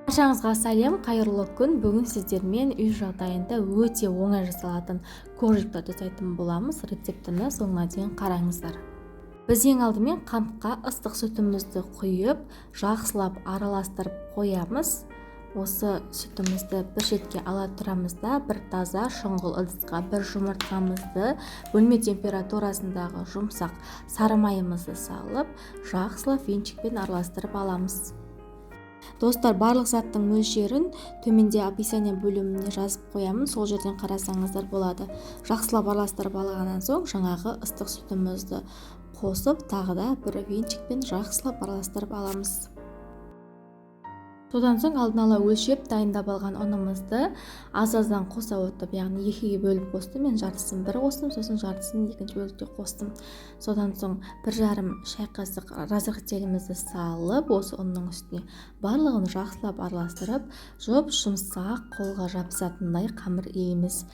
Баршаңызға сәлем, қайырлы күн. Бүгін сіздермен үй жағдайында өте оңай жасалатын коржикті жасайтын боламыз. Рецептіні соңына дейін қараңыздар. Біз ең алдымен қантқа ыстық сүтімізді құйып, жақсылап араластырып қоямыз. Осы сүтімізді бір шетке ала тұрамыз да, бір таза шұңғыл ыдысқа бір жұмыртқамызды, бөлме температурасындағы жұмсақ сары майымызды салып, жақсылап венчикпен араластырып аламыз. Достар, барлық заттың мөлшерін төменде описание бөліміне жазып қоямын, сол жерден қарасаңыздар болады. Жақсылап араластырып алғаннан соң жаңағы ыстық сүтімізді қосып, тағы да бір венчикпен жақсылап араластырып аламыз. Содан соң алдын ала өлшеп дайындап алған ұнымызды аз-аздан қоса отырып, яғни екіге бөліп қостым. Мен жартысын бір қостым, сосын жартысын екінші бөлікте қостым. Содан соң 1,5 шай қасық разрыхлителімізді салып, осы ұнның үстіне барлығын жақсылап араластырып, жұмсақ қолға жабысатындай қамыр иеміз.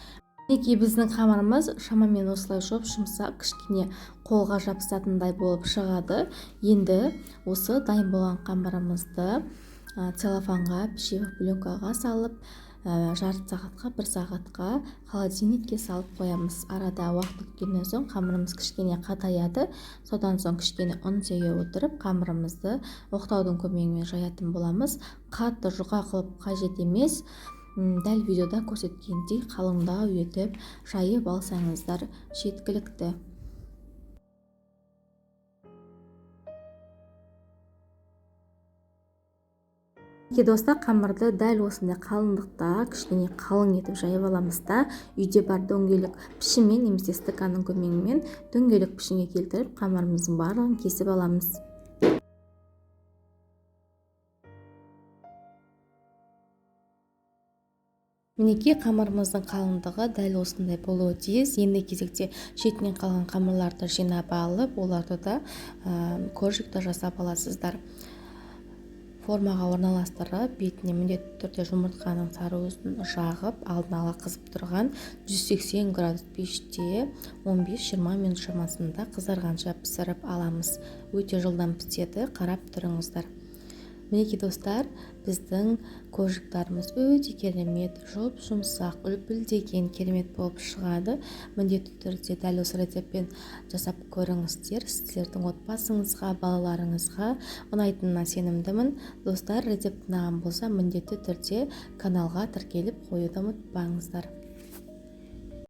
Мінекей біздің қамырымыз шамамен осылай жұмсақ, кішкене қолға жабысатындай болып шығады. Енді осы дайын болған қамырымызды целлофанға, пищевых пленкаға салып, жарты сағатқа, 1 сағатқа холодильникке салып қоямыз. Арада уақыт өткеннен соң қамырымыз кішкене қатаяды. Содан соң кішкене ұн сеге отырып, қамырымызды оқтаудың көмегімен жаятын боламыз. Қатты жұқа қылып қажет емес. Дәл видеода көрсеткендей қалыңдау етіп жайып алсаңыздар жеткілікті. Достар, қамырды дәл осындай қалыңдықта кішкене қалың етіп жайып аламыз да, үйде бар дөңгелек пішіммен немесе стаканның көмегімен дөңгелек пішімге келтіріп, қамырымыздың барлығын кесіп аламыз. Мінекей қамырымыздың қалыңдығы дәл осындай болуы тиіс. Енді кезекте шетінен қалған қамырларды жинап алып, оларды да коржикті жасап аласыздар. Формаға орналастырып, бетіне міндетті түрде жұмыртқаның сарыуызын жағып, алдын ала қызып тұрған 180 градус пеште 15-20 минут шамасында қызарғанша пісіріп аламыз. Өте жылдам піседі, қарап тұрыңыздар. Мінекей достар, біздің коржиктарымыз өте керемет, жұмсақ, үлпілдеген керемет болып шығады. Міндетті түрде дәл осы рецептпен жасап көріңіздер. Сіздердің отбасыңызға, балаларыңызға ұнайтынына сенімдімін. Достар, рецепт ұнаған болса, міндетті түрде каналға тіркеліп қоюды ұмытпаңыздар.